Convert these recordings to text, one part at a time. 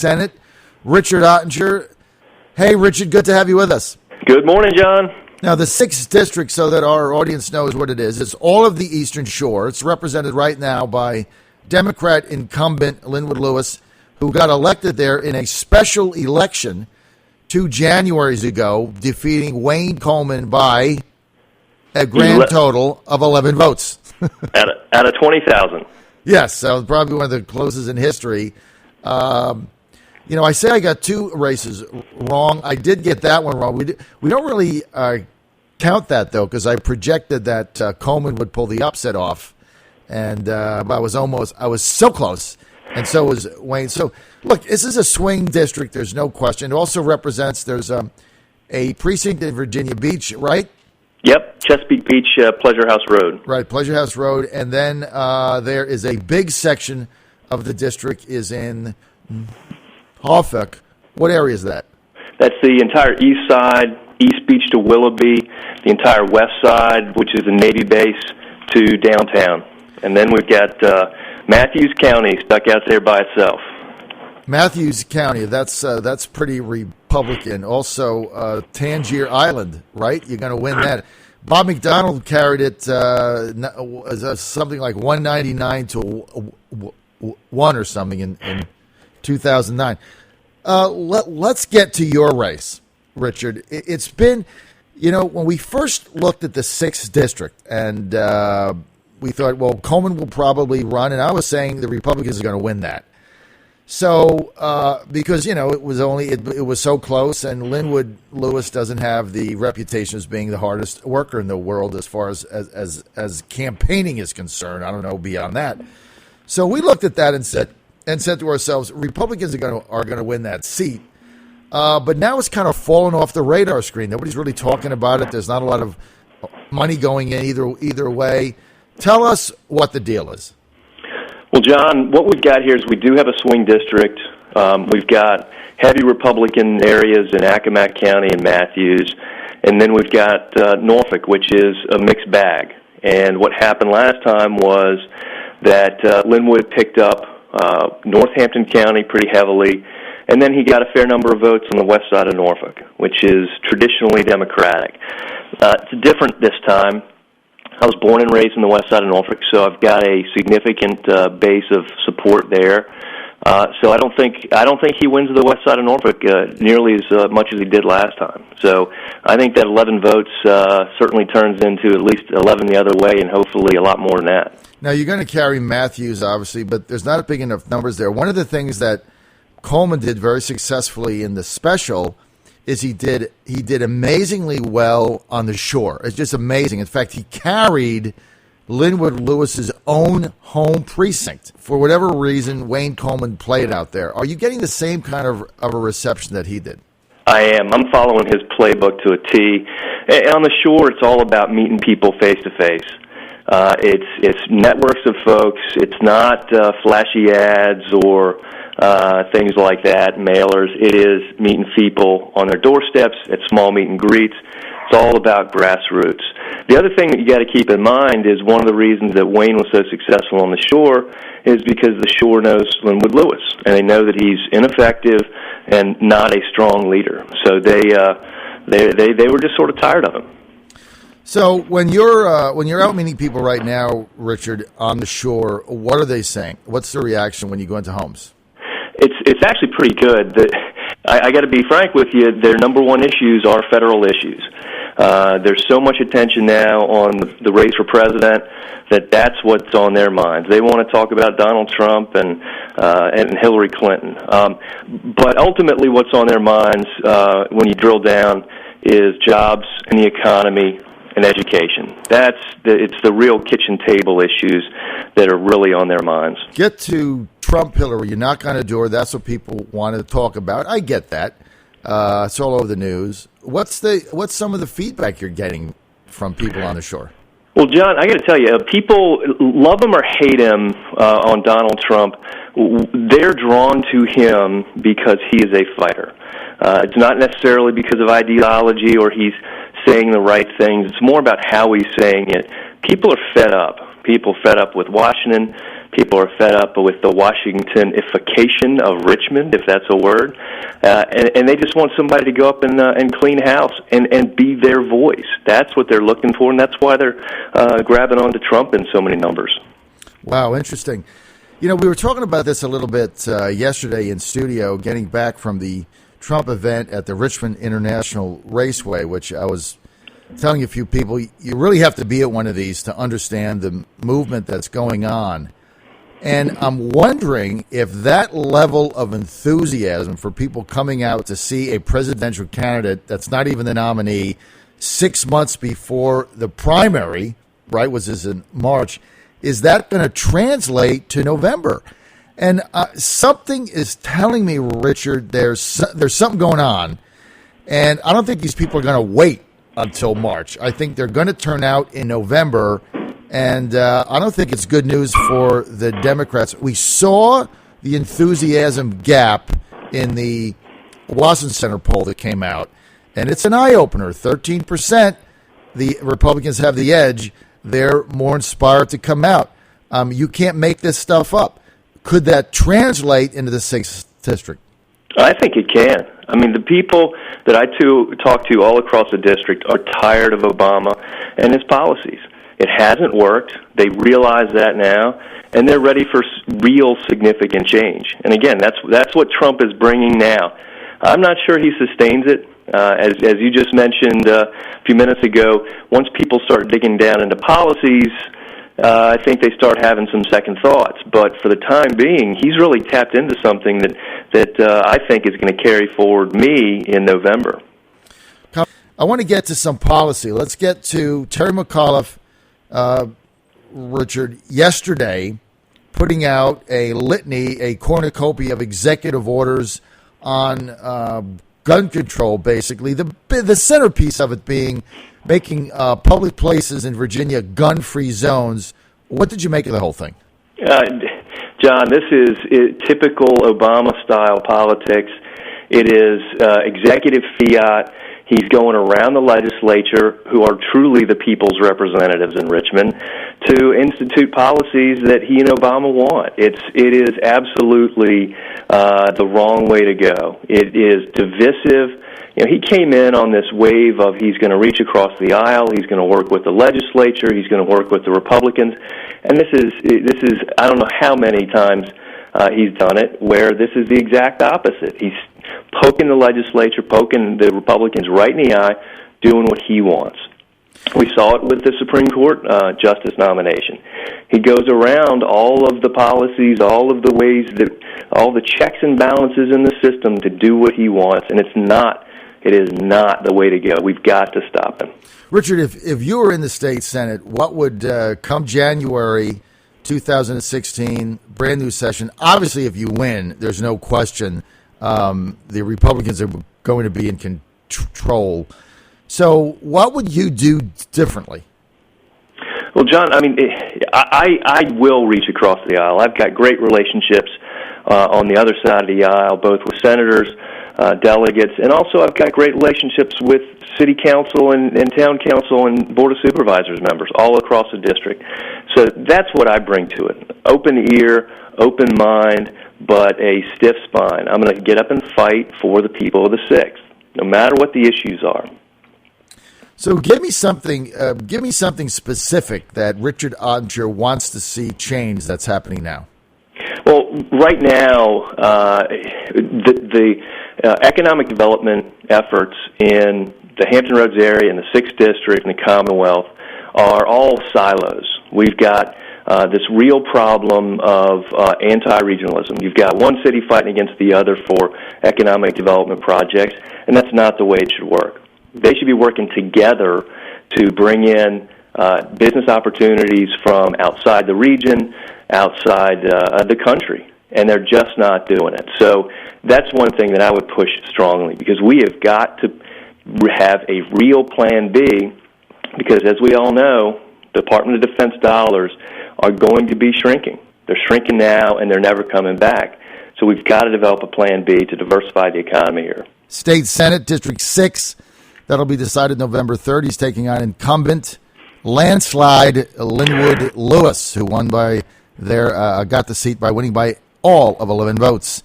Senate, Richard Ottinger. Hey, Richard, good to have you with us. Good morning, John. Now, the 6th District, so that our audience knows what it is all of the Eastern Shore. It's represented right now by Democrat incumbent Lynwood Lewis, who got elected there in a special election 2 Januaries ago, defeating Wayne Coleman by a grand total of 11 votes. out of 20,000. Yes, so probably one of the closest in history. I say I got 2 races wrong. I did get that one wrong. We don't really count that, though, because I projected that Coleman would pull the upset off, and I was so close, and so was Wayne. So, look, this is a swing district. There's no question. It also represents there's a precinct in Virginia Beach, right? Yep, Chesapeake Beach, Pleasure House Road. Right, Pleasure House Road. And then there is a big section of the district is in Norfolk. What area is that? That's the entire east side, East Beach to Willoughby, the entire west side, which is a Navy base, to downtown. And then we've got Matthews County stuck out there by itself. Matthews County, that's pretty Republican. Also, Tangier Island, right? You're going to win that. Bob McDonald carried it something like 199 to 1 or something in 2009. Let's get to your race, Richard. It's been, when we first looked at the 6th District, and we thought, well, Coleman will probably run, and I was saying the Republicans are going to win that. So, because, it was so close, and Lynwood Lewis doesn't have the reputation as being the hardest worker in the world as far as campaigning is concerned. I don't know beyond that. So we looked at that and said to ourselves, Republicans are going to win that seat. But now it's kind of fallen off the radar screen. Nobody's really talking about it. There's not a lot of money going in either way. Tell us what the deal is. Well, John, what we've got here is we do have a swing district. We've got heavy Republican areas in Accomack County and Matthews. And then we've got Norfolk, which is a mixed bag. And what happened last time was that Lynwood picked up Northampton County pretty heavily, and then he got a fair number of votes on the west side of Norfolk, which is traditionally Democratic. It's different this time. I was born and raised in the west side of Norfolk, so I've got a significant base of support there. So I don't think he wins the west side of Norfolk nearly as much as he did last time. So I think that 11 votes certainly turns into at least 11 the other way, and hopefully a lot more than that. Now, you're going to carry Matthews, obviously, but there's not big enough numbers there. One of the things that Coleman did very successfully in the special is he did amazingly well on the shore. It's just amazing. In fact, he carried Lynwood Lewis's own home precinct. For whatever reason, Wayne Coleman played out there. Are you getting the same kind of a reception that he did? I am. I'm following his playbook to a T. And on the shore, it's all about meeting people face to face. It's networks of folks. It's not flashy ads or things like that, mailers. It is meeting people on their doorsteps at small meet and greets. It's all about grassroots. The other thing that you got to keep in mind is one of the reasons that Wayne was so successful on the shore is because the shore knows Lynwood Lewis, and they know that he's ineffective and not a strong leader. So they were just sort of tired of him. So when you're out meeting people right now, Richard, on the shore, what are they saying? What's the reaction when you go into homes? It's actually pretty good. I got to be frank with you. Their number one issues are federal issues. There's so much attention now on the race for president that's what's on their minds. They want to talk about Donald Trump and Hillary Clinton. But ultimately, what's on their minds when you drill down is jobs and the economy and education. It's the real kitchen table issues that are really on their minds. Get to Trump, Hillary. You're not going to do it. That's what people want to talk about. I get that. It's all over the news. What's some of the feedback you're getting from people on the shore? Well, John, I got to tell you, people love him or hate him on Donald Trump. They're drawn to him because he is a fighter. It's not necessarily because of ideology or he's saying the right things. It's more about how he's saying it. People are fed up. People fed up with Washington, People are fed up with the Washingtonification of Richmond, if that's a word, and they just want somebody to go up and clean house and be their voice. That's what they're looking for, and that's why they're grabbing onto Trump in so many numbers. Wow, interesting. We were talking about this a little bit yesterday in studio, getting back from the Trump event at the Richmond International Raceway, which I was telling a few people, you really have to be at one of these to understand the movement that's going on. And I'm wondering if that level of enthusiasm for people coming out to see a presidential candidate that's not even the nominee 6 months before the primary, right, which is in March, is that going to translate to November? And something is telling me, Richard, there's something going on. And I don't think these people are going to wait until March. I think they're going to turn out in November. And I don't think it's good news for the Democrats. We saw the enthusiasm gap in the Washington Center poll that came out. And it's an eye-opener. 13%, the Republicans have the edge. They're more inspired to come out. You can't make this stuff up. Could that translate into the 6th district? I think it can. I mean, the people that I talk to all across the district are tired of Obama and his policies. It hasn't worked. They realize that now, and they're ready for real significant change. And again, that's what Trump is bringing now. I'm not sure he sustains it. As you just mentioned a few minutes ago, once people start digging down into policies, I think they start having some second thoughts. But for the time being, he's really tapped into something that I think is going to carry forward me in November. I want to get to some policy. Let's get to Terry McAuliffe, Richard, yesterday putting out a litany, a cornucopia of executive orders on gun control, basically. The centerpiece of it being making public places in Virginia gun-free zones. What did you make of the whole thing? John, this is typical Obama-style politics. It is executive fiat. He's going around the legislature, who are truly the people's representatives in Richmond, to institute policies that he and Obama want. It is absolutely the wrong way to go. It is divisive. He came in on this wave of he's going to reach across the aisle. He's going to work with the legislature. He's going to work with the Republicans. And this is I don't know how many times he's done it, where this is the exact opposite. He's poking the legislature, poking the Republicans right in the eye, doing what he wants. We saw it with the Supreme Court justice nomination. He goes around all of the policies, all of the ways that, all the checks and balances in the system to do what he wants, and it is not the way to go. We've got to stop him. Richard, if you were in the state Senate, what would come January 2016, brand new session? Obviously, if you win, there's no question the Republicans are going to be in control. So what would you do differently? Well, John, I mean, I will reach across the aisle. I've got great relationships on the other side of the aisle, both with senators, delegates, and also I've got great relationships with city council and town council and board of supervisors members all across the district. So that's what I bring to it. Open ear, open mind, but a stiff spine. I'm going to get up and fight for the people of the 6th, no matter what the issues are. So give me something specific that Richard Ottinger wants to see change that's happening now. Well, right now, the economic development efforts in the Hampton Roads area and the 6th District and the Commonwealth are all silos. We've got this real problem of anti-regionalism. You've got one city fighting against the other for economic development projects, and that's not the way it should work. They should be working together to bring in business opportunities from outside the region, outside the country, and they're just not doing it. So that's one thing that I would push strongly, because we have got to have a real Plan B, because as we all know, Department of Defense dollars are going to be shrinking. They're shrinking now, and they're never coming back. So we've got to develop a Plan B to diversify the economy here. State Senate, District 6, that'll be decided November 3rd. He's taking on incumbent landslide Lynwood Lewis, who won by there got the seat by winning by all of 11 votes.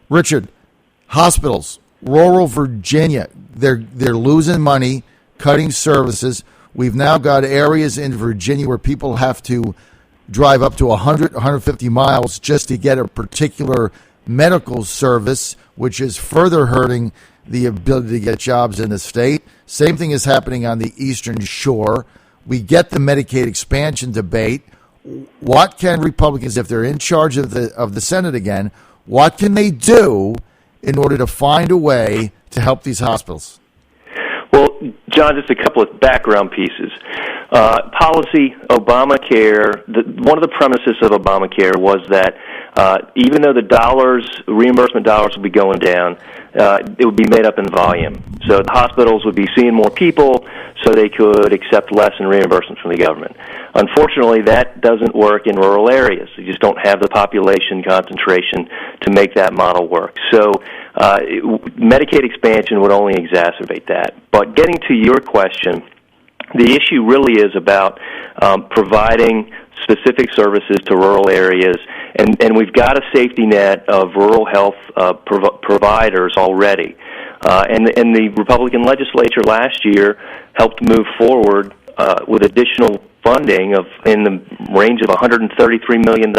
Richard, hospitals, rural Virginia, they're losing money, cutting services. We've now got areas in Virginia where people have to drive up to 100, 150 miles just to get a particular medical service, which is further hurting the ability to get jobs in the state. Same thing is happening on the Eastern Shore. We get the Medicaid expansion debate. What can Republicans, if they're in charge of the Senate again, what can they do in order to find a way to help these hospitals? Well, John, just a couple of background pieces. Policy, Obamacare, one of the premises of Obamacare was that even though the reimbursement dollars would be going down, it would be made up in volume. So the hospitals would be seeing more people, so they could accept less in reimbursement from the government. Unfortunately, that doesn't work in rural areas. You just don't have the population concentration to make that model work. So Medicaid expansion would only exacerbate that. But getting to your question, the issue really is about providing specific services to rural areas, and we've got a safety net of rural health providers already. And the Republican legislature last year helped move forward with additional funding in the range of $133 million,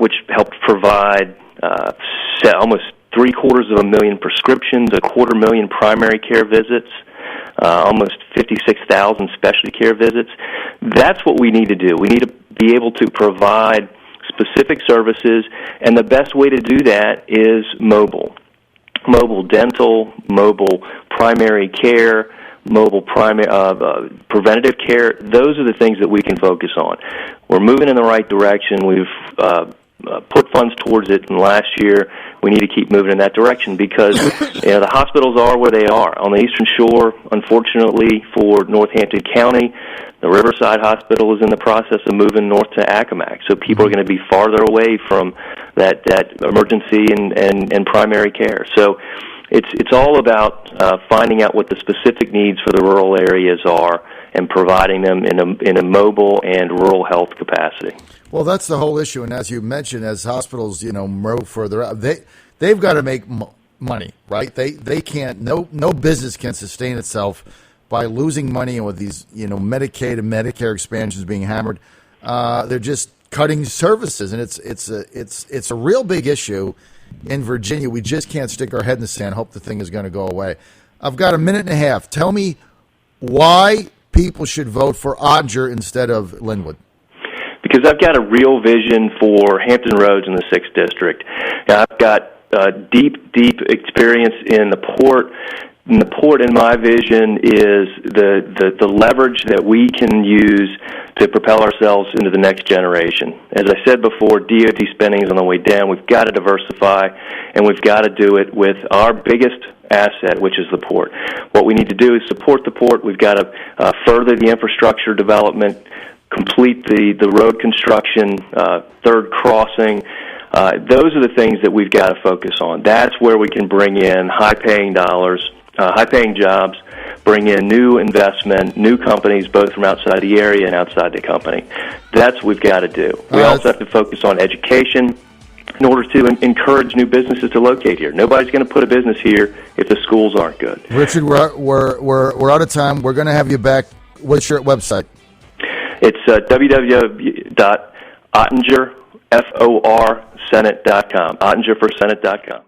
which helped provide almost 750,000 prescriptions, 250,000 primary care visits, almost 56,000 specialty care visits. That's what we need to do. We need to be able to provide specific services, and the best way to do that is mobile. Mobile dental, mobile primary care, mobile preventative care. Those are the things that we can focus on. We're moving in the right direction. We've put funds towards it, and last year we need to keep moving in that direction because the hospitals are where they are. On the Eastern Shore, unfortunately for Northampton County, the Riverside Hospital is in the process of moving north to Accomack, so people are going to be farther away from that emergency and primary care. So it's all about finding out what the specific needs for the rural areas are and providing them in a mobile and rural health capacity. Well, that's the whole issue, and as you mentioned, as hospitals, move further out, they've got to make money, right? They can't. No business can sustain itself by losing money, and with these, Medicaid and Medicare expansions being hammered, they're just cutting services, and it's a real big issue in Virginia. We just can't stick our head in the sand, hope the thing is going to go away. I've got a minute and a half. Tell me why people should vote for Ottinger instead of Lynwood. Because I've got a real vision for Hampton Roads in the 6th District. I've got deep experience in the port. And the port, in my vision, is the leverage that we can use to propel ourselves into the next generation. As I said before, DOT spending is on the way down. We've got to diversify, and we've got to do it with our biggest asset, which is the port. What we need to do is support the port. We've got to further the infrastructure development, complete the road construction, third crossing. Those are the things that we've got to focus on. That's where we can bring in high-paying dollars, high-paying jobs, bring in new investment, new companies, both from outside the area and outside the company. That's what we've got to do. We also have to focus on education in order to encourage new businesses to locate here. Nobody's going to put a business here if the schools aren't good. Richard, we're out of time. We're going to have you back. What's your website? It's www.ottingerforsenate.com. Ottingerforsenate.com.